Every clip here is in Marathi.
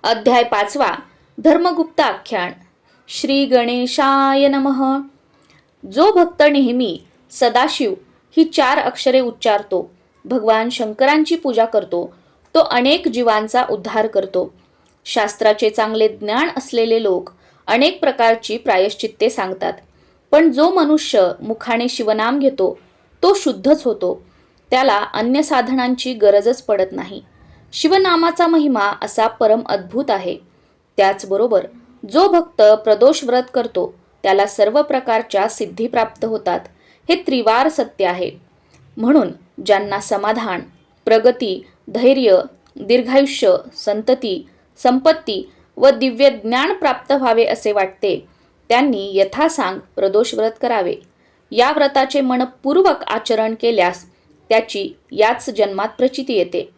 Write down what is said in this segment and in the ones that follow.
अध्याय 5 धर्मगुप्त आख्यान. श्री गणेशाय नमः. जो भक्त नेहमी सदाशिव ही 4 अक्षरे उच्चारतो, भगवान शंकरांची पूजा करतो, तो अनेक जीवांचा उद्धार करतो. शास्त्राचे चांगले ज्ञान असलेले लोक अनेक प्रकारची प्रायश्चित्ते सांगतात, पण जो मनुष्य मुखाने शिवनाम घेतो तो शुद्धच होतो. त्याला अन्य साधनांची गरजच पडत नाही. शिवनामाचा महिमा असा परम अद्भुत आहे. त्याचबरोबर जो भक्त प्रदोष व्रत करतो त्याला सर्व प्रकारच्या सिद्धी प्राप्त होतात, हे त्रिवार सत्य आहे. म्हणून ज्यांना समाधान, प्रगती, धैर्य, दीर्घायुष्य, संतती, संपत्ती व दिव्य ज्ञान प्राप्त व्हावे असे वाटते, त्यांनी यथासांग प्रदोष व्रत करावे. या व्रताचे मनपूर्वक आचरण केल्यास त्याची याच जन्मात प्रचिती येते.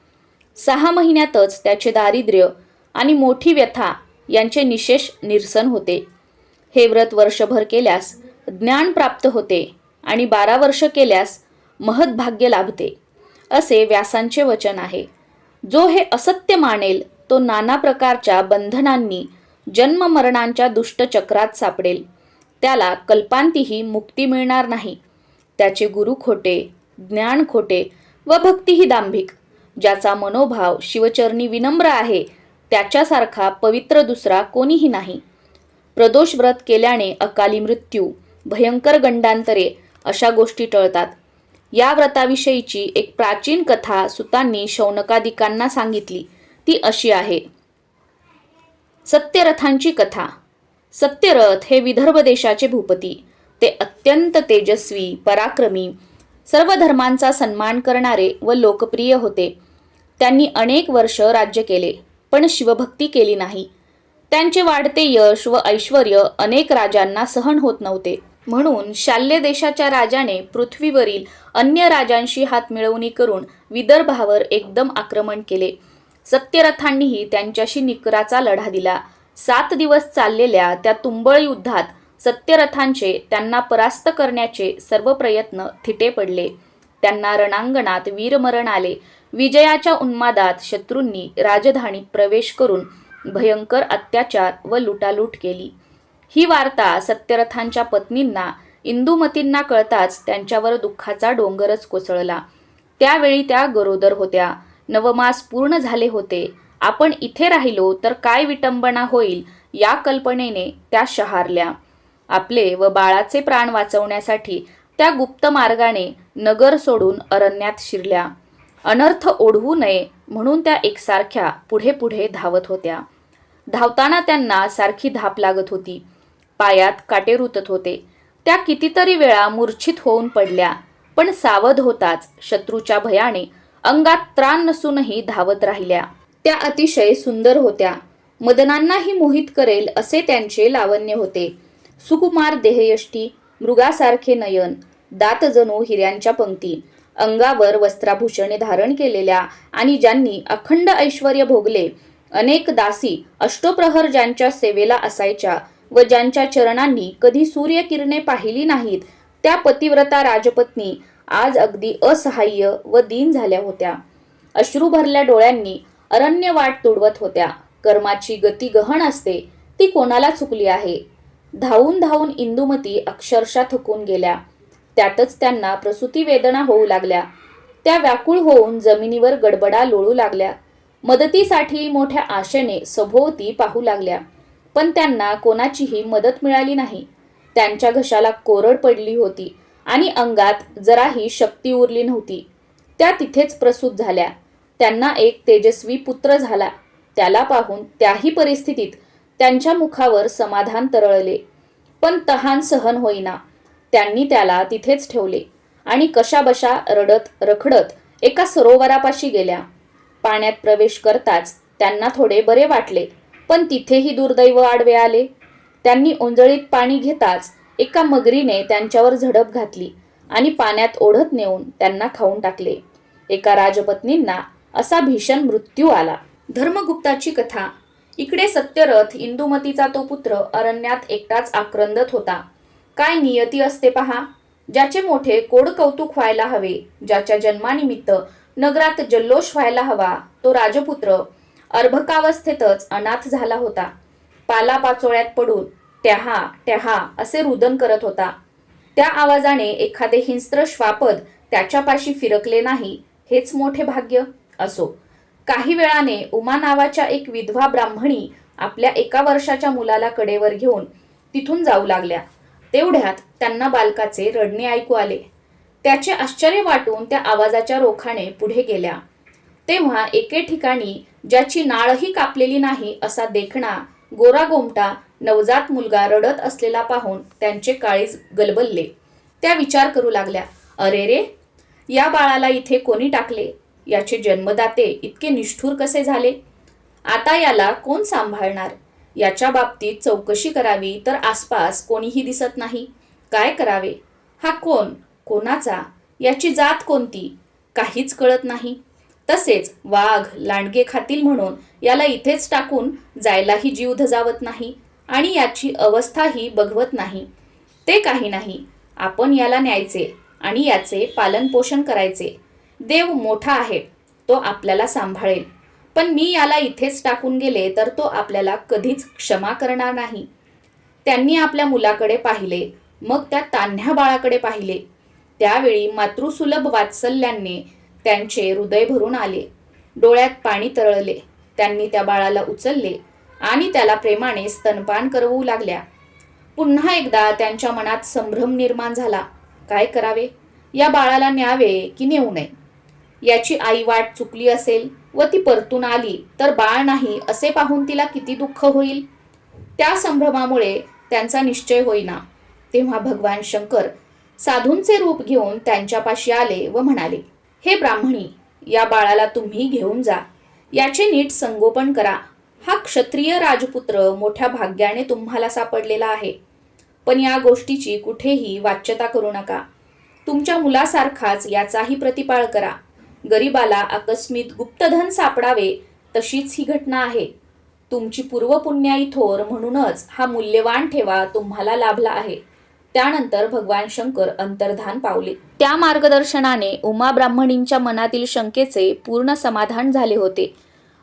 6 महिन्यातच त्याचे दारिद्र्य आणि मोठी व्यथा यांचे निशेष निरसन होते. हे व्रत वर्षभर केल्यास ज्ञान प्राप्त होते आणि 12 वर्ष केल्यास महद्भाग्य लाभते, असे व्यासांचे वचन आहे. जो हे असत्य मानेल तो नाना प्रकारच्या बंधनांनी जन्म मरणांच्या दुष्टचक्रात सापडेल. त्याला कल्पांतीही मुक्ती मिळणार नाही. त्याचे गुरु खोटे, ज्ञान खोटे व भक्तीही दांभिक. ज्याचा मनोभाव शिवचरणी विनम्र आहे त्याच्यासारखा पवित्र दुसरा कोणीही नाही. प्रदोष व्रत केल्याने अकाली मृत्यू, भयंकर गंडांतरे अशा गोष्टी टळतात. या व्रताविषयीची एक प्राचीन कथा सुतांनी शौनकादिकांना सांगितली. ती अशी आहे. सत्यरथांची कथा. सत्यरथ हे विदर्भ देशाचे भूपती. ते अत्यंत तेजस्वी, पराक्रमी, सर्व धर्मांचा सन्मान करणारे व लोकप्रिय होते. त्यांनी अनेक वर्ष राज्य केले, पण शिवभक्ती केली नाही. त्यांचे वाढते यश व ऐश्वर्य अनेक राजांना सहन होत नव्हते. म्हणून शाल्य देशाच्या राजाने पृथ्वीवरील अन्य राजांशी हातमिळवणी करून विदर्भावर एकदम आक्रमण केले. सत्यरथांनीही त्यांच्याशी निकराचा लढा दिला. 7 दिवस चाललेल्या त्या तुंबळ युद्धात सत्यरथांचे त्यांना परास्त करण्याचे सर्व प्रयत्न थिटे पडले. त्यांना रणांगणात वीरमरण आले. विजयाच्या उन्मादात शत्रूंनी राजधानीत प्रवेश करून भयंकर अत्याचार व लुटालूट केली. ही वार्ता सत्यरथांच्या पत्नींना, इंदुमतींना कळताच त्यांच्यावर दुःखाचा डोंगरच कोसळला. त्यावेळी त्या गरोदर होत्या. 9 मास पूर्ण झाले होते. आपण इथे राहिलो तर काय विटंबना होईल या कल्पनेने त्या शहारल्या. आपले व बाळाचे प्राण वाचवण्यासाठी त्या गुप्त मार्गाने नगर सोडून अरण्यात शिरल्या. अनर्थ ओढवू नये म्हणून त्या एकसारख्या पुढे पुढे धावत होत्या. धावताना त्यांना सारखी धाप लागत होती. पायात काटे रुतत होते. त्या कितीतरी वेळा मूर्छित होऊन पडल्या, पण सावध होताच शत्रूच्या भयाने अंगात त्राण नसूनही धावत राहिल्या. त्या अतिशय सुंदर होत्या. मदनांनाही मोहित करेल असे त्यांचे लावण्य होते. सुकुमार देहयष्टी, मृगासारखे नयन, दात जणू हिऱ्यांच्या पंक्ती, अंगावर वस्त्राभूषणे धारण केलेल्या आणि ज्यांनी अखंड ऐश्वर्य भोगले, अनेक दासी अष्टप्रहर ज्यांच्या सेवेला असायच्या व ज्यांच्या चरणांनी कधी सूर्यकिरणे पाहिली नाहीत, त्या पतिव्रता राजपत्नी आज अगदी असहाय्य व दीन झाल्या होत्या. अश्रू भरल्या डोळ्यांनी अरण्य वाट तुडवत होत्या. कर्माची गती गहन असते, ती कोणाला चुकली आहे. धावून धावून इंदुमती अक्षरशः थकून गेल्या. त्यातच त्यांना प्रसूती वेदना होऊ लागल्या. त्या व्याकुळ होऊन जमिनीवर गडबडा लोळू लागल्या. मदतीसाठी मोठ्या आशेने सभोवती पाहू लागल्या, पण त्यांना कोणाचीही मदत मिळाली नाही. त्यांच्या घशाला कोरड पडली होती आणि अंगात जराही शक्ती उरली नव्हती. त्या तिथेच प्रसूत झाल्या. त्यांना एक तेजस्वी पुत्र झाला. त्याला पाहून त्याही परिस्थितीत त्यांच्या मुखावर समाधान तरळले, पण तहान सहन होईना. त्यांनी त्याला तिथेच ठेवले आणि कशाबशा रडत रखडत एका सरोवरापाशी गेल्या. पाण्यात प्रवेश करताच त्यांना थोडे बरे वाटले, पण तिथेही दुर्दैव आडवे आले. त्यांनी ओंजळीत पाणी घेताच एका मगरीने त्यांच्यावर झडप घातली आणि पाण्यात ओढत नेऊन त्यांना खाऊन टाकले. एका राजपत्नींना असा भीषण मृत्यू आला. धर्मगुप्ताची कथा. इकडे सत्यरथ, इंदुमतीचा तो पुत्र, अरण्यात एकटाच आक्रंदत होता. काय नियती असते पहा. ज्याचे मोठे कोड कौतुक व्हायला हवे, ज्याच्या जन्मानिमित्त नगरात जल्लोष व्हायला हवा, तो राजपुत्र अर्भकावस्थेतच अनाथ झाला होता. पालापाचोळ्यात पडून ट्याहा ट्याहा असे रुदन करत होता. त्या आवाजाने एखादे हिंस्त्र श्वापद त्याच्यापाशी फिरकले नाही हेच मोठे भाग्य. असो, काही वेळाने उमा नावाच्या एक विधवा ब्राह्मणी आपल्या 1 वर्षाच्या मुलाला कडेवर घेऊन तिथून जाऊ लागल्या. तेवढ्यात त्यांना बालकाचे रडणे ऐकू आले. त्याचे आश्चर्य वाटून त्या आवाजाच्या रोखाने पुढे गेल्या. तेव्हा एके ठिकाणी ज्याची नाळही कापलेली नाही असा देखणा गोरा गोमटा नवजात मुलगा रडत असलेला पाहून त्यांचे काळीज गलबलले. त्या विचार करू लागल्या, अरे रे, या बाळाला इथे कोणी टाकले? याचे जन्मदाते इतके निष्ठुर कसे झाले? आता याला कोण सांभाळणार? याच्या बाबतीत चौकशी करावी तर आसपास कोणीही दिसत नाही. काय करावे? हा कोण? कोणाचा? याची जात कोणती? काहीच कळत नाही. तसेच वाघ लांडगे खातील म्हणून याला इथेच टाकून जायलाही जीव धजावत नाही आणि याची अवस्थाही बघवत नाही. ते काही नाही, आपण याला न्यायचे आणि याचे पालनपोषण करायचे. देव मोठा आहे, तो आपल्याला सांभाळेल. पण मी याला इथेच टाकून गेले तर तो आपल्याला कधीच क्षमा करणार नाही. त्यांनी आपल्या मुलाकडे पाहिले, मग त्या तान्ह्या बाळाकडे पाहिले. त्यावेळी मातृसुलभ वात्सल्याने त्यांचे हृदय भरून आले. डोळ्यात पाणी तरळले. त्यांनी त्या बाळाला उचलले आणि त्याला प्रेमाने स्तनपान करवू लागल्या. पुन्हा एकदा त्यांच्या मनात संभ्रम निर्माण झाला. काय करावे? या बाळाला न्यावे की नेऊ नये? याची आई वाट चुकली असेल व ती परतून आली तर बाळ नाही असे पाहून तिला किती दुःख होईल. त्या संभ्रमामुळे त्यांचा निश्चय होईना. तेव्हा भगवान शंकर साधूंचे रूप घेऊन त्यांच्यापाशी आले व म्हणाले, हे ब्राह्मणी, या बाळाला तुम्ही घेऊन जा. याचे नीट संगोपन करा. हा क्षत्रिय राजपुत्र मोठ्या भाग्याने तुम्हाला सापडलेला आहे. पण या गोष्टीची कुठेही वाच्यता करू नका. तुमच्या मुलासारखाच याचाही प्रतिपाळ करा. गरीबाला आकस्मित गुप्तधन सापडावे तशीच ही घटना आहे. तुमची पूर्वपुण्याई थोर म्हणूनच हा मूल्यवान ठेवा तुम्हाला लाभला आहे. त्यानंतर भगवान शंकर अंतर्धान पावले. त्या मार्गदर्शनाने उमा ब्राह्मणींच्या मनातील शंकेचे पूर्ण समाधान झाले होते.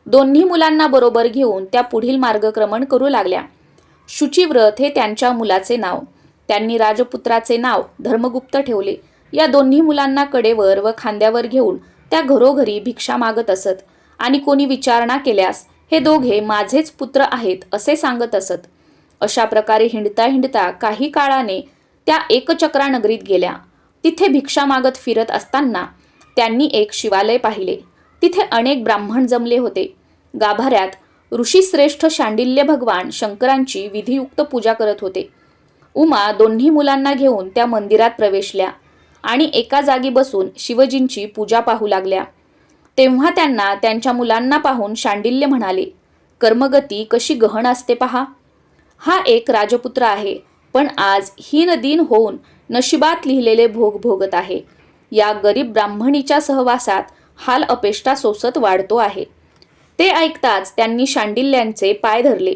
दोन्ही मुलांना बरोबर घेऊन त्या पुढील मार्गक्रमण करू लागल्या. शुचिव्रत हे त्यांच्या मुलाचे नाव. त्यांनी राजपुत्राचे नाव धर्मगुप्त ठेवले. या दोन्ही मुलांना कडेवर व खांद्यावर घेऊन त्या घरोघरी भिक्षा मागत असत आणि कोणी विचारणा केल्यास हे दोघे माझेच पुत्र आहेत असे सांगत असत. अशा प्रकारे हिंडता हिंडता काही काळाने त्या एकचक्रा नगरीत गेल्या. तिथे भिक्षा मागत फिरत असताना त्यांनी एक शिवालय पाहिले. तिथे अनेक ब्राह्मण जमले होते. गाभाऱ्यात ऋषीश्रेष्ठ शांडिल्य भगवान शंकरांची विधियुक्त पूजा करत होते. उमा दोन्ही मुलांना घेऊन त्या मंदिरात प्रवेशल्या आणि एका जागी बसून शिवजींची पूजा पाहू लागल्या. तेव्हा त्यांना त्यांच्या मुलांना पाहून शांडिल्य म्हणाले, कर्मगती कशी गहन असते पहा. हा एक राजपुत्र आहे, पण आज हीनदीन होऊन नशिबात लिहिलेले भोग भोगत आहे. या गरीब ब्राह्मणीच्या सहवासात हाल अपेष्टा सोसत वाढतो आहे. ते ऐकताच त्यांनी शांडिल्यांचे पाय धरले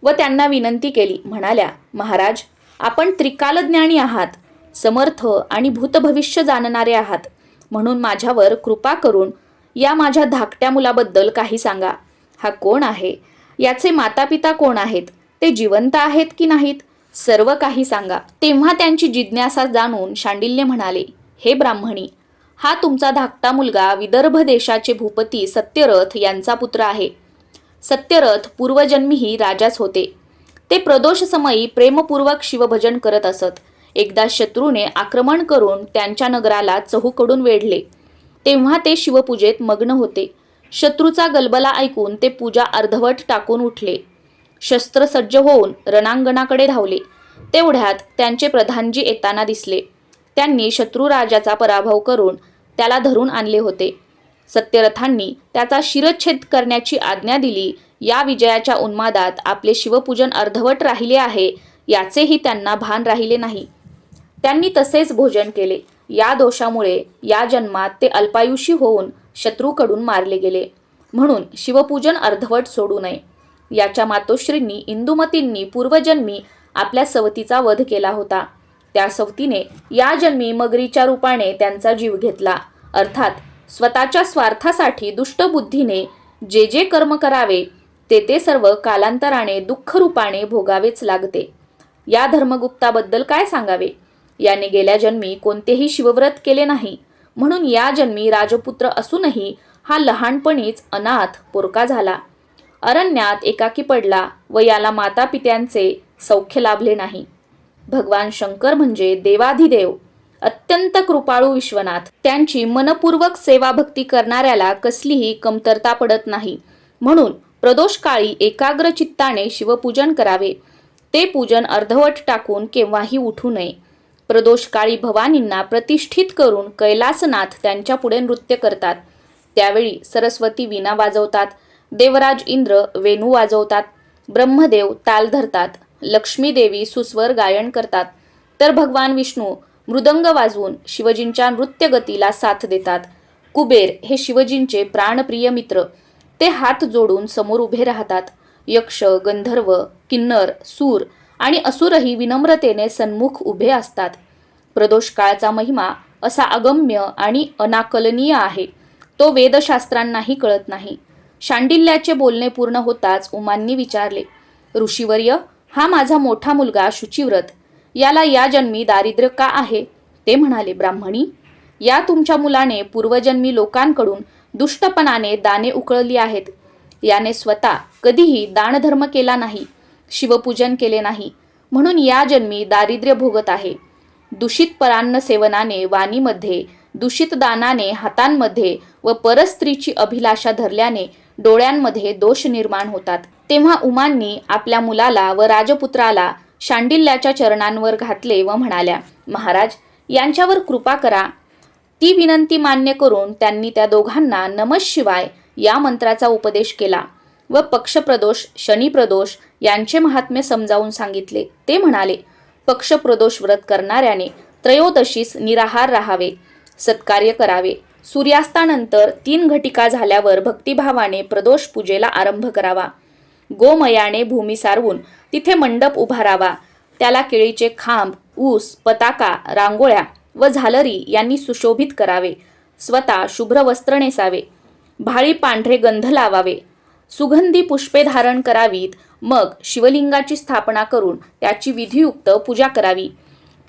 व त्यांना विनंती केली. म्हणाल्या, महाराज, आपण त्रिकालज्ञानी आहात, समर्थ आणि भूतभविष्य जाणणारे आहात, म्हणून माझ्यावर कृपा करून या माझ्या धाकट्या मुलाबद्दल काही सांगा. हा कोण आहे? याचे मातापिता कोण आहेत? ते जिवंत आहेत की नाहीत? सर्व काही सांगा. तेव्हा त्यांची जिज्ञासा जाणून शांडिल्य म्हणाले, हे ब्राह्मणी, हा तुमचा धाकटा मुलगा विदर्भ देशाचे भूपती सत्यरथ यांचा पुत्र आहे. सत्यरथ पूर्वजन्मीही राजाच होते. ते प्रदोष समयी प्रेमपूर्वक शिवभजन करत असत. एकदा शत्रूने आक्रमण करून त्यांच्या नगराला चहूकडून वेढले. तेव्हा ते शिवपूजेत मग्न होते. शत्रूचा गलबला ऐकून ते पूजा अर्धवट टाकून उठले. शस्त्रसज्ज होऊन रणांगणाकडे धावले. तेवढ्यात त्यांचे प्रधानजी येताना दिसले. त्यांनी शत्रुराजाचा पराभव करून त्याला धरून आणले होते. सत्यरथांनी त्याचा शिरच्छेद करण्याची आज्ञा दिली. या विजयाच्या उन्मादात आपले शिवपूजन अर्धवट राहिले आहे याचेही त्यांना भान राहिले नाही. त्यांनी तसेच भोजन केले. या दोषामुळे या जन्मात ते अल्पायुषी होऊन शत्रूकडून मारले गेले. म्हणून शिवपूजन अर्धवट सोडू नये. याच्या मातोश्रींनी इंदुमतींनी पूर्वजन्मी आपल्या सवतीचा वध केला होता. त्या सवतीने या जन्मी मगरीच्या रूपाने त्यांचा जीव घेतला. अर्थात स्वतःच्या स्वार्थासाठी दुष्टबुद्धीने जे जे कर्म करावे ते सर्व कालांतराने दुःखरूपाने भोगावेच लागते. या धर्मगुप्ताबद्दल काय सांगावे? याने गेल्या जन्मी कोणतेही शिवव्रत केले नाही, म्हणून या जन्मी राजपुत्र असूनही हा लहानपणीच अनाथ पोरका झाला. अरण्यात एकाकी पडला व याला माता पित्यांचे सौख्य लाभले नाही. भगवान शंकर म्हणजे देवाधिदेव, अत्यंत कृपाळू विश्वनाथ. त्यांची मनपूर्वक सेवा भक्ती करणाऱ्याला कसलीही कमतरता पडत नाही. म्हणून प्रदोष काळी एकाग्र चित्ताने शिवपूजन करावे. ते पूजन अर्धवट टाकून केव्हाही उठू नये. प्रदोष काळी भवानींना प्रतिष्ठित करून कैलासनाथ त्यांच्या पुढे नृत्य करतात. त्यावेळी सरस्वती वीणा वाजवतात, देवराज इंद्र वेणू वाजवतात, ब्रह्मदेव ताल धरतात, लक्ष्मी देवी सुस्वर गायन करतात, तर भगवान विष्णू मृदंग वाजवून शिवजींच्या नृत्य गतीला साथ देतात. कुबेर हे शिवजींचे प्राणप्रिय मित्र. ते हात जोडून समोर उभे राहतात. यक्ष, गंधर्व, किन्नर, सूर आणि असुरही विनम्रतेने सन्मुख उभे असतात. प्रदोष काळचा महिमा असा अगम्य आणि अनाकलनीय आहे, तो वेदशास्त्रांनाही कळत नाही. शांडिल्याचे बोलणे पूर्ण होताच उमांनी विचारले, ऋषीवर्य, हा माझा मोठा मुलगा शुचिव्रत, याला या जन्मी दारिद्र्य का आहे? ते म्हणाले, ब्राह्मणी, या तुमच्या मुलाने पूर्वजन्मी लोकांकडून दुष्टपणाने दाने उकळली आहेत. याने स्वतः कधीही दानधर्म केला नाही, शिवपूजन केले नाही, म्हणून या जन्मी दारिद्र्य भोगत आहे. दूषित परान्न सेवनाने वाणीमध्ये, दूषित दानाने हातांमध्ये व परस्त्रीची अभिलाषा धरल्याने डोळ्यांमध्ये दोष निर्माण होतात. तेव्हा उमांनी आपल्या मुलाला व राजपुत्राला शांडिल्याच्या चरणांवर घातले व म्हणाल्या, महाराज, यांच्यावर कृपा करा. ती विनंती मान्य करून त्यांनी त्या दोघांना नमः शिवाय या मंत्राचा उपदेश केला व पक्षप्रदोष, शनिप्रदोष यांचे महात्म्य समजावून सांगितले. ते म्हणाले, पक्षप्रदोष व्रत करणाऱ्याने त्रयोदशीस निराहार राहावे, सत्कार्य करावे. सूर्यास्तानंतर 3 घटिका झाल्यावर भक्तिभावाने प्रदोष पूजेला आरंभ करावा. गोमयाने भूमी सारवून तिथे मंडप उभारावा. त्याला केळीचे खांब, ऊस, पताका, रांगोळ्या व झालरी यांनी सुशोभित करावे. स्वतः शुभ्र वस्त्र नेसावे. भाळी पांढरे गंध लावावे. सुगंधी पुष्पे धारण करावीत. मग शिवलिंगाची स्थापना करून त्याची विधियुक्त पूजा करावी.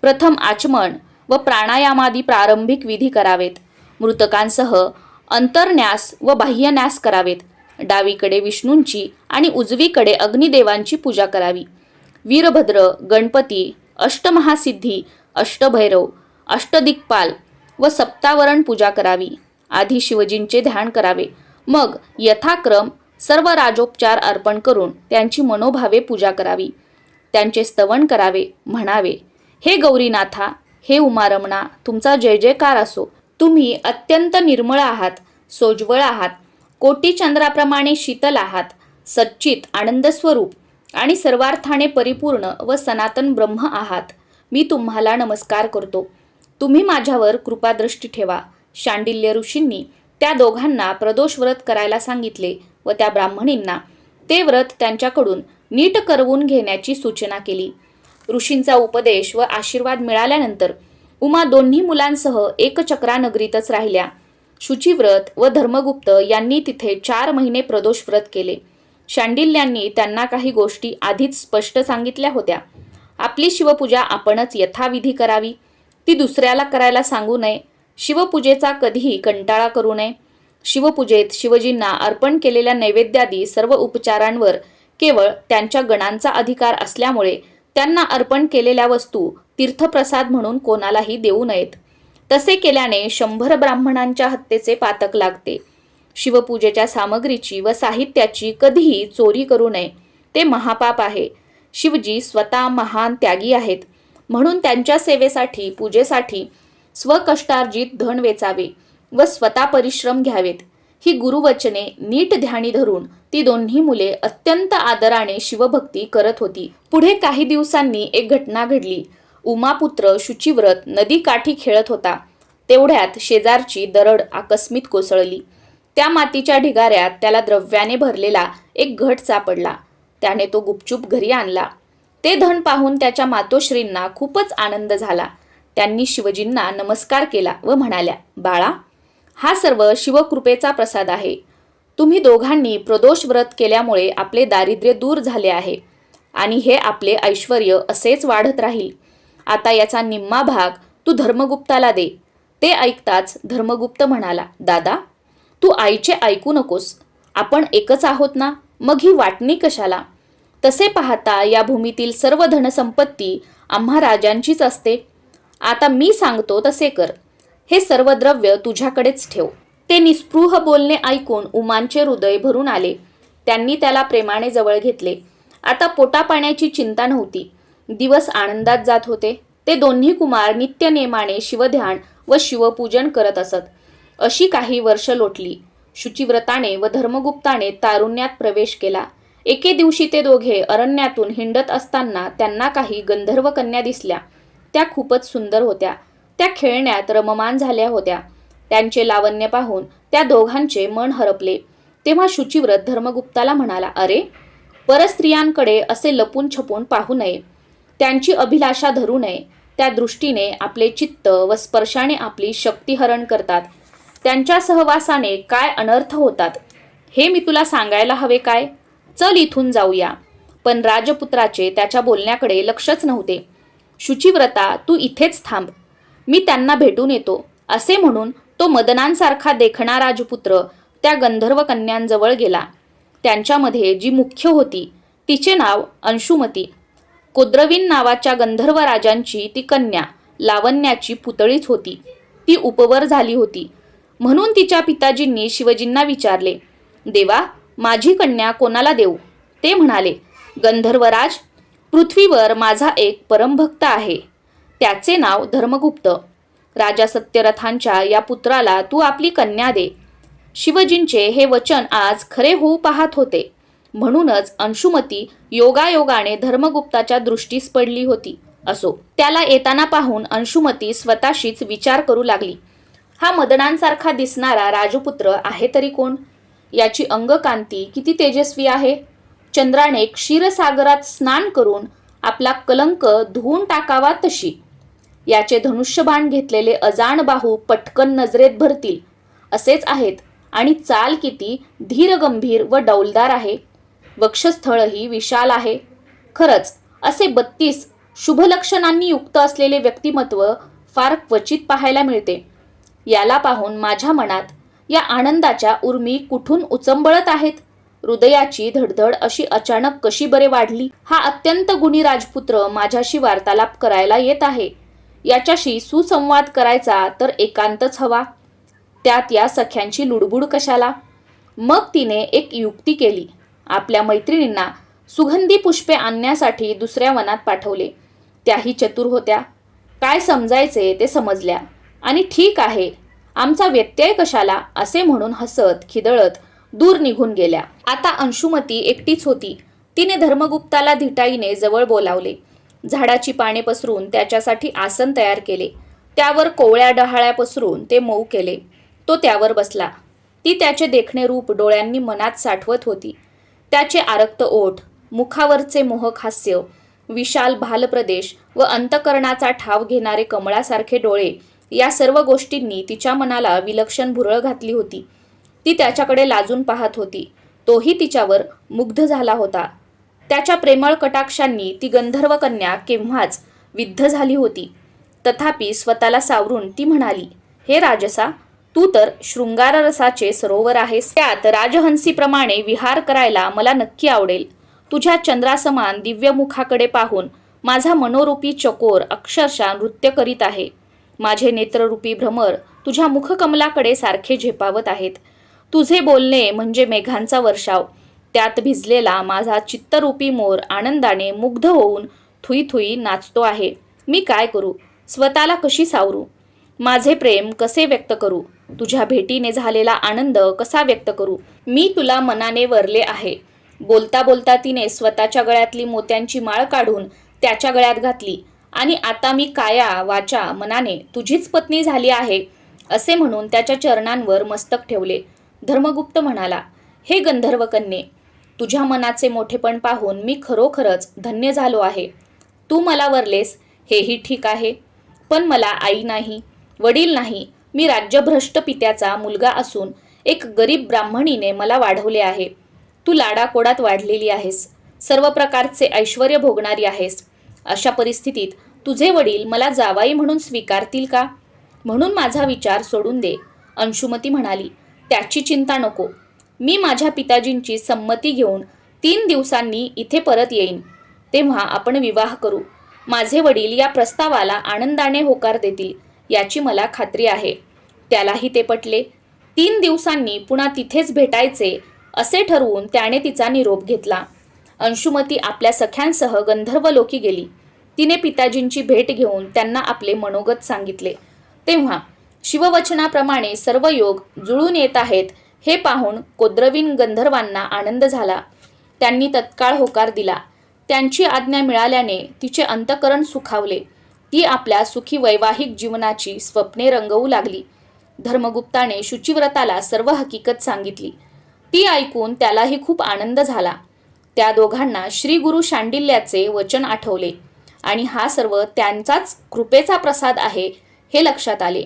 प्रथम आचमन व प्राणायामादी प्रारंभिक विधी करावेत. मृतकांसह अंतर्न्यास व बाह्यन्यास करावेत. डावीकडे विष्णूंची आणि उजवीकडे अग्निदेवांची पूजा करावी. वीरभद्र, गणपती, अष्टमहासिद्धी, अष्टभैरव, अष्टदिक्पाल व सप्तावरण पूजा करावी. आधी शिवजींचे ध्यान करावे. मग यथाक्रम सर्व राजोपचार अर्पण करून त्यांची मनोभावे पूजा करावी. त्यांचे स्तवन करावे. म्हणावे, हे गौरीनाथा, हे उमारमणा, तुमचा जय जयकार असो. तुम्ही अत्यंत निर्मळ आहात, सोज्वळ आहात, कोटी चंद्राप्रमाणे शीतल आहात, सच्चित आनंद स्वरूप आणि सर्वार्थाने परिपूर्ण व सनातन ब्रह्म आहात. मी तुम्हाला नमस्कार करतो. तुम्ही माझ्यावर कृपादृष्टी ठेवा. शांडिल्य ऋषींनी त्या दोघांना प्रदोष व्रत करायला सांगितले व त्या ब्राह्मणींना ते व्रत त्यांच्याकडून नीट करवून घेण्याची सूचना केली. ऋषींचा उपदेश व आशीर्वाद मिळाल्यानंतर उमा दोन्ही मुलांसह एकचक्रा नगरीतच राहिल्या. शुचिव्रत व धर्मगुप्त यांनी तिथे 4 महिने प्रदोष व्रत केले. शांडिल्यांनी त्यांना काही गोष्टी आधीच स्पष्ट सांगितल्या होत्या. आपली शिवपूजा आपणच यथाविधी करावी, ती दुसऱ्याला करायला सांगू नये. शिवपूजेचा कधीही कंटाळा करू नये. शिवपूजेत शिवजींना अर्पण केलेल्या नैवेद्यादी सर्व उपचारांवर केवळ त्यांच्या गणांचा अधिकार असल्यामुळे त्यांना अर्पण केलेल्या वस्तू तीर्थप्रसाद म्हणून कोणालाही देऊ नयेत. तसे केल्याने 100 ब्राह्मणांच्या हत्येचे पातक लागते. शिवपूजेच्या सामग्रीची व साहित्याची कधीही चोरी करू नये, ते महापाप आहे. शिवजी स्वतः महान त्यागी आहेत, म्हणून त्यांच्या सेवेसाठी, पूजेसाठी स्वकष्टार्जित धन वेचावे व स्वतः परिश्रम घ्यावेत. ही गुरुवचने नीट ध्यानी धरून ती दोन्ही मुले अत्यंत आदराने शिवभक्ती करत होती. पुढे काही दिवसांनी एक घटना घडली. उमापुत्र शुचिव्रत नदीकाठी खेळत होता. तेवढ्यात शेजारची दरड आकस्मित कोसळली. त्या मातीच्या ढिगाऱ्यात त्याला द्रव्याने भरलेला एक घट सापडला. त्याने तो गुपचूप घरी आणला. ते धन पाहून त्याच्या मातोश्रींना खूपच आनंद झाला. त्यांनी शिवजींना नमस्कार केला व म्हणाल्या, बाळा, हा सर्व शिवकृपेचा प्रसाद आहे. तुम्ही दोघांनी प्रदोष व्रत केल्यामुळे आपले दारिद्र्य दूर झाले आहे आणि हे आपले ऐश्वर्य असेच वाढत राहील. आता याचा निम्मा भाग तू धर्मगुप्ताला दे. ते ऐकताच धर्मगुप्त म्हणाला, दादा, तू आईचे ऐकू नकोस. आपण एकच आहोत ना, मग ही वाटणी कशाला? तसे पाहता या भूमीतील सर्व धनसंपत्ती आम्हा राजांचीच असते. आता मी सांगतो तसे कर. हे सर्व द्रव्य तुझ्याकडेच ठेव. ते निस्पृह बोलणे ऐकून उमांचे हृदय भरून आले. त्यांनी त्याला प्रेमाने जवळ घेतले. आता पोटापाण्याची चिंता नव्हती. दिवस आनंदात जात होते. ते दोन्ही कुमार नित्यनेमाने शिवध्यान व शिवपूजन करत असत. अशी काही वर्ष लोटली. शुचिव्रताने व धर्मगुप्ताने तारुण्यात प्रवेश केला. एके दिवशी ते दोघे अरण्यातून हिंडत असताना त्यांना काही गंधर्व कन्या दिसल्या. त्या खूपच सुंदर होत्या. त्या खेळण्यात रममाण झाल्या होत्या. त्यांचे लावण्य पाहून त्या दोघांचे मन हरपले. तेव्हा शुचिव्रत धर्मगुप्ताला म्हणाला, अरे, परस्त्रियांकडे असे लपून छपून पाहू नये. त्यांची अभिलाषा धरू नये. त्या दृष्टीने आपले चित्त व स्पर्शाने आपली शक्ती हरण करतात. त्यांच्या सहवासाने काय अनर्थ होतात हे मी तुला सांगायला हवे काय? चल इथून जाऊया. पण राजपुत्राचे त्याच्या बोलण्याकडे लक्षच नव्हते. शुचिव्रता, तू इथेच थांब. मी त्यांना भेटून येतो. असे म्हणून तो मदनांसारखा देखणा राजपुत्र त्या गंधर्व कन्यांजवळ गेला. त्यांच्यामध्ये जी मुख्य होती तिचे नाव अंशुमती. कोद्रवीन नावाच्या गंधर्व राजांची ती कन्या लावण्याची पुतळीच होती. ती उपवर झाली होती. म्हणून तिच्या पिताजींनी शिवजींना विचारले, देवा, माझी कन्या कोणाला देऊ? ते म्हणाले, गंधर्वराज, पृथ्वीवर माझा एक परमभक्त आहे. त्याचे नाव धर्मगुप्त. राजा सत्यरथांच्या या पुत्राला तू आपली कन्या दे. शिवजींचे हे वचन आज खरे होऊ पाहत होते. म्हणूनच अंशुमती योगायोगाने धर्मगुप्ताच्या दृष्टीस पडली होती. असो, त्याला येताना पाहून अंशुमती स्वतःशीच विचार करू लागली, हा मदनांसारखा दिसणारा राजपुत्र आहे तरी कोण? याची अंगकांती किती तेजस्वी आहे. चंद्राने क्षीरसागरात स्नान करून आपला कलंक धुवून टाकावा तशी. याचे धनुष्यबाण घेतलेले अजाण बाहू पटकन नजरेत भरतील असेच आहेत. आणि चाल किती धीरगंभीर व डौलदार आहे. वक्षस्थळही विशाल आहे. खरंच असे 32 शुभलक्षणांनी युक्त असलेले व्यक्तिमत्व फार क्वचित पाहायला मिळते. याला पाहून माझ्या मनात या आनंदाच्या उर्मी कुठून उचंबळत आहेत. हृदयाची धडधड अशी अचानक कशी बरे वाढली. हा अत्यंत गुणी राजपुत्र माझ्याशी वार्तालाप करायला येत आहे. याच्याशी सुसंवाद करायचा तर एकांतच हवा. त्यात या सख्यांची लुडबुड कशाला? मग तिने एक युक्ती केली. आपल्या मैत्रिणींना सुगंधी पुष्पे आणण्यासाठी दुसऱ्या वनात पाठवले. त्याही चतुर होत्या. काय समजायचे ते समजल्या आणि ठीक आहे, आमचा व्यत्यय कशाला असे म्हणून हसत खिदळत दूर निघून गेल्या. आता अंशुमती एकटीच होती. तिने धर्मगुप्ताला धिटाईने जवळ बोलावले. झाडाची पाने पसरून त्याच्यासाठी आसन तयार केले. त्यावर कोवळ्या डहाळ्या पसरून ते मऊ केले. तो त्यावर बसला. ती त्याचे देखणे रूप डोळ्यांनी मनात साठवत होती. त्याचे आरक्त ओठ, मुखावरचे मोहक हास्य, विशाल भालप्रदेश व अंतकरणाचा ठाव घेणारे कमळासारखे डोळे, या सर्व गोष्टींनी तिच्या मनाला विलक्षण भुरळ घातली होती. ती त्याच्याकडे लाजून पाहत होती. तोही तिच्यावर मुग्ध झाला होता. त्याच्या प्रेमळ कटाक्षांनी ती गंधर्व कन्या केव्हाच विद्ध झाली होती. तथापि स्वतःला सावरून ती म्हणाली, हे राजसा, तू तर शृंगाररसाचे सरोवर आहेस. त्यात राजहंसीप्रमाणे विहार करायला मला नक्की आवडेल. तुझ्या चंद्रासमान दिव्य मुखाकडे पाहून माझा मनोरूपी चकोर अक्षरशः नृत्य करीत आहे. माझे नेत्ररूपी भ्रमर तुझ्या मुखकमलाकडे सारखे झेपावत आहेत. तुझे बोलणे म्हणजे मेघांचा वर्षाव. त्यात भिजलेला माझा चित्तरूपी मोर आनंदाने मुग्ध होऊन थुई थुई नाचतो आहे. मी काय करू? स्वतःला कशी सावरू? माझे प्रेम कसे व्यक्त करू? तुझ्या भेटीने झालेला आनंद कसा व्यक्त करू? मी तुला मनाने वरले आहे. बोलता बोलता तिने स्वतःच्या गळ्यातली मोत्यांची माळ काढून त्याच्या गळ्यात घातली आणि आता मी काया वाचा मनाने तुझीच पत्नी झाली आहे असे म्हणून त्याच्या चरणांवर मस्तक ठेवले. धर्मगुप्त म्हणाला, हे गंधर्व कन्ये, तुझ्या मनाचे मोठेपण पाहून मी खरोखरच धन्य झालो आहे. तू मला वरलेस हेही ठीक आहे, पण मला आई नाही, वडील नाही. मी राज्यभ्रष्ट पित्याचा मुलगा असून एक गरीब ब्राह्मणीने मला वाढवले आहे. तू लाडाकोडात वाढलेली आहेस, सर्व प्रकारचे ऐश्वर्य भोगणारी आहेस. अशा परिस्थितीत तुझे वडील मला जावाई म्हणून स्वीकारतील का? म्हणून माझा विचार सोडून दे. अंशुमती म्हणाली, त्याची चिंता नको. मी माझ्या पिताजींची संमती घेऊन 3 दिवसांनी इथे परत येईन. तेव्हा आपण विवाह करू. माझे वडील या प्रस्तावाला आनंदाने होकार देतील याची मला खात्री आहे. त्यालाही ते पटले. 3 दिवसांनी पुन्हा तिथेच भेटायचे असे ठरवून त्याने तिचा निरोप घेतला. अंशुमती आपल्या सख्यांसह गंधर्वलोकी गेली. तिने पिताजींची भेट घेऊन त्यांना आपले मनोगत सांगितले. तेव्हा शिववचनाप्रमाणे सर्व योग जुळून येत आहेत हे पाहून कोद्रवीन गंधर्वांना आनंद झाला. त्यांनी तत्काळ होकार दिला. त्यांची आज्ञा मिळाल्याने तिचे अंतःकरण सुखावले. ती आपल्या सुखी वैवाहिक जीवनाची स्वप्ने रंगवू लागली. धर्मगुप्ताने शुचिव्रताला सर्व हकीकत सांगितली. ती ऐकून त्यालाही खूप आनंद झाला. त्या दोघांना श्री गुरु शांडिल्याचे वचन आठवले आणि हा सर्व त्यांचाच कृपेचा प्रसाद आहे हे लक्षात आले.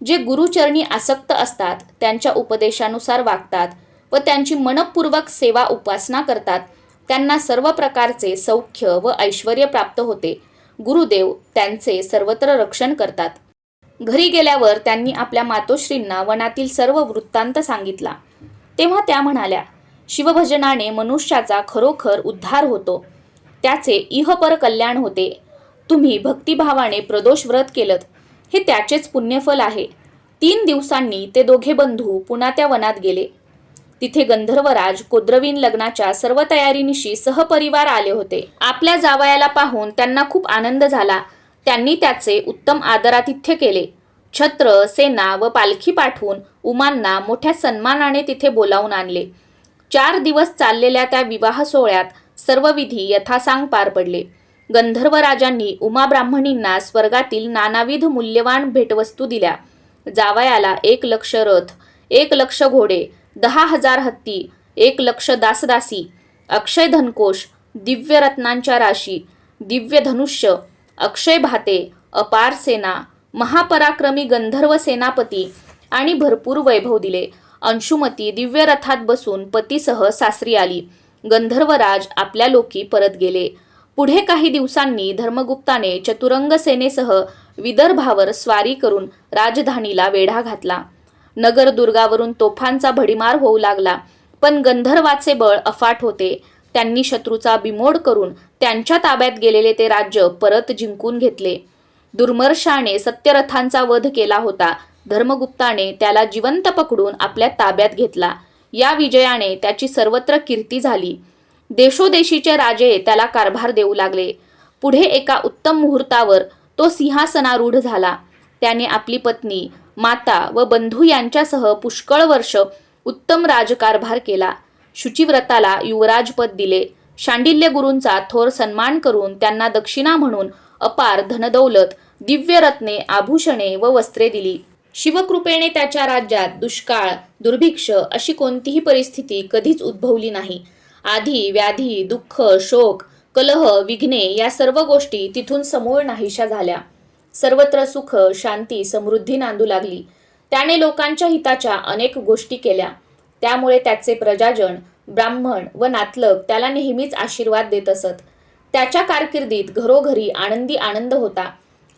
जे गुरुचरणी आसक्त असतात, त्यांच्या उपदेशानुसार वागतात व त्यांची मनपूर्वक सेवा उपासना करतात, त्यांना सर्व प्रकारचे सौख्य व ऐश्वर्य प्राप्त होते. गुरुदेव त्यांचे सर्वत्र रक्षण करतात. घरी गेल्यावर त्यांनी आपल्या मातोश्रींना वनातील सर्व वृत्तांत सांगितला. तेव्हा त्या म्हणाल्या, शिवभजनाने मनुष्याचा खरोखर उद्धार होतो, त्याचे इहपर कल्याण होते. तुम्ही भक्तिभावाने प्रदोष व्रत केलत, हे त्याचेच पुण्यफल आहे. 3 दिवसांनी ते दोघे बंधू पुन्हा त्या वनात गेले. तिथे गंधर्वराज कोद्रवीन लग्नाच्या सर्व तयारीनिशी सहपरिवार आले होते. आपल्या जावयाला पाहून त्यांना खूप आनंद झाला. त्यांनी त्याचे उत्तम आदरातिथ्य केले. छत्र, सेना व पालखी पाठवून उमांना मोठ्या सन्मानाने तिथे बोलावून आणले. 4 दिवस चाललेल्या त्या विवाह सोहळ्यात सर्व विधी यथासांग पार पडले. गंधर्वराजांनी उमा ब्राह्मणींना स्वर्गातील नानाविध मूल्यवान भेटवस्तू दिल्या. जावयाला 1 लक्ष रथ, 1 लक्ष घोडे, 10,000 हत्ती, 1 लक्ष दासदासी, अक्षय धनकोश, दिव्य रत्नांच्या राशी, दिव्य धनुष्य, अक्षय भाते, अपार सेना, महापराक्रमी गंधर्व सेनापती आणि भरपूर वैभव दिले. अंशुमती दिव्य रथात बसून पतीसह सासरी आली. गंधर्वराज आपल्या लोकी परत गेले. पुढे काही दिवसांनी धर्मगुप्ताने चतुरंग सेनेसह विदर्भावर स्वारी करून राजधानीला वेढा घातला. नगर दुर्गावरून तोफांचा भडीमार होऊ लागला, पण गंधर्वाचे बळ अफाट होते. त्यांनी शत्रूचा बिमोड करून त्यांच्या ताब्यात गेलेले ते राज्य परत जिंकून घेतले. दुर्मर्शाने सत्यरथांचा वध केला होता. धर्मगुप्ताने त्याला जिवंत पकडून आपल्या ताब्यात घेतला. या विजयाने त्याची सर्वत्र कीर्ती झाली. देशोदेशीचे राजे त्याला कारभार देऊ लागले. पुढे एका उत्तम मुहूर्तावर तो सिंहासनारूढ झाला. त्याने आपली पत्नी, माता व बंधू यांच्यासह पुष्कळ वर्ष उत्तम राजकारभार केला. शुचिव्रताला युवराजपद दिले. शांडिल्य गुरूंचा थोर सन्मान करून त्यांना दक्षिणा म्हणून अपार धनदौलत, दिव्य रत्ने, आभूषणे व वस्त्रे दिली. शिवकृपेने त्याच्या राज्यात दुष्काळ, दुर्भिक्ष अशी कोणतीही परिस्थिती कधीच उद्भवली नाही. आधी, व्याधी, दुःख, शोक, कलह, विघ्ने या सर्व गोष्टी तिथून समूळ नाहीशा झाल्या. सर्वत्र सुख, शांती, समृद्धी नांदू लागली. त्याने लोकांच्या हिताच्या अनेक गोष्टी केल्या. त्यामुळे त्याचे प्रजाजन, ब्राह्मण व नातलग त्याला नेहमीच आशीर्वाद देत असत. त्याच्या कारकिर्दीत घरोघरी आनंदी आनंद होता.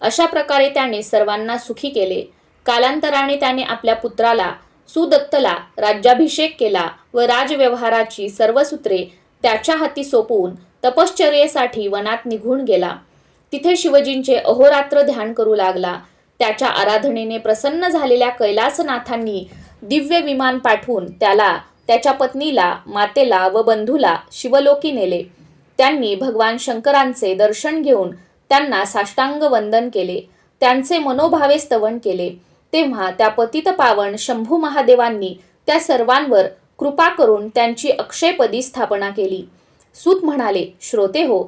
अशा प्रकारे त्याने सर्वांना सुखी केले. कालांतराने त्याने आपल्या पुत्राला सुदत्तला राज्याभिषेक केला व राजव्यवहाराची सर्व सूत्रे त्याच्या हाती सोपवून तपश्चर्येसाठी वनात निघून गेला. तिथे शिवजींचे अहोरात्र ध्यान करू लागला. त्याच्या आराधनेने प्रसन्न झालेल्या कैलासनाथांनी दिव्य विमान पाठवून त्याला, त्याच्या पत्नीला, मातेला व बंधूला शिवलोकी नेले. त्यांनी भगवान शंकरांचे दर्शन घेऊन त्यांना साष्टांग वंदन केले. त्यांचे मनोभावे स्तवन केले. तेव्हा त्या पतित पावन शंभू महादेवांनी त्या सर्वांवर कृपा करून त्यांची अक्षयपदी स्थापना केली. सूत म्हणाले, श्रोते हो,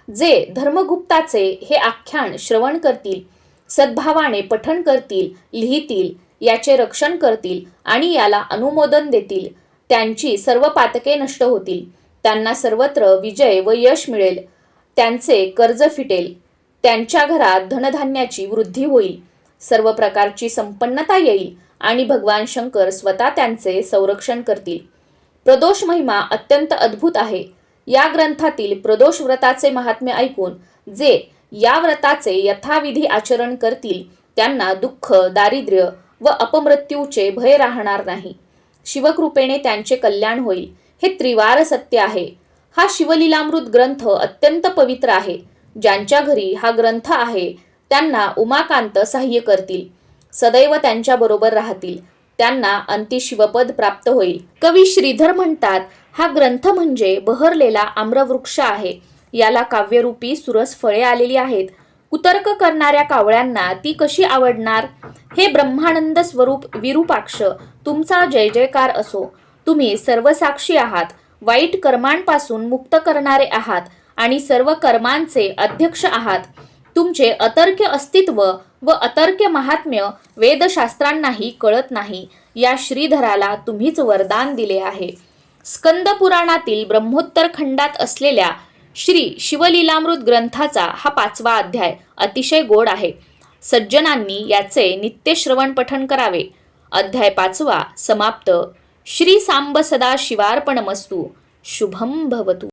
जे धर्मगुप्ताचे हे आख्यान श्रवण करतील, सद्भावाने पठण करतील, लिहितील, याचे रक्षण करतील आणि याला अनुमोदन देतील, त्यांची सर्व पातके नष्ट होतील. त्यांना सर्वत्र विजय व यश मिळेल. त्यांचे कर्ज फिटेल. त्यांच्या घरात धनधान्याची वृद्धी होईल. सर्व प्रकारची संपन्नता येईल आणि भगवान शंकर स्वतः त्यांचे संरक्षण करतील. प्रदोष महिमा अत्यंत अद्भुत आहे. या ग्रंथातील प्रदोष व्रताचे महात्म्य ऐकून जे या व्रताचे यथाविधी आचरण करतील त्यांना दुःख, दारिद्र्य व अपमृत्यूचे भय राहणार नाही. शिवकृपेने त्यांचे कल्याण होईल. हे त्रिवार सत्य आहे. हा शिवलीलामृत ग्रंथ अत्यंत पवित्र आहे. ज्यांच्या घरी हा ग्रंथ आहे त्यांना उमाकांत सहाय्य करतील, सदैव त्यांच्या बरोबर राहतील. त्यांना अंती शिवपद प्राप्त होईल. कवी श्रीधर म्हणतात, हा ग्रंथ म्हणजे बहरलेला आम्रवृक्ष आहे. याला काव्यरूपी सुरस फळे आलेली आहेत. कुतर्क करणाऱ्या कावळ्यांना ती कशी आवडणार? हे ब्रह्मानंद स्वरूप विरूपाक्ष, तुमचा जय जयकार असो. तुम्ही सर्वसाक्षी आहात, वाईट कर्मांपासून मुक्त करणारे आहात आणि सर्व कर्मांचे अध्यक्ष आहात. तुमचे अतर्क्य अस्तित्व व अतर्क्य महात्म्य वेदशास्त्रांनाही कळत नाही. या श्रीधराला तुम्हीच वरदान दिले आहे. स्कंद पुराणातील ब्रह्मोत्तर खंडात असलेल्या श्री शिवलीलामृत ग्रंथाचा हा 5वा अध्याय अतिशय गोड आहे. सज्जनांनी याचे नित्य श्रवण पठण करावे. अध्याय 5वा समाप्त. श्री सांब सदा शिवार्पणमस्तु. शुभम भवतु.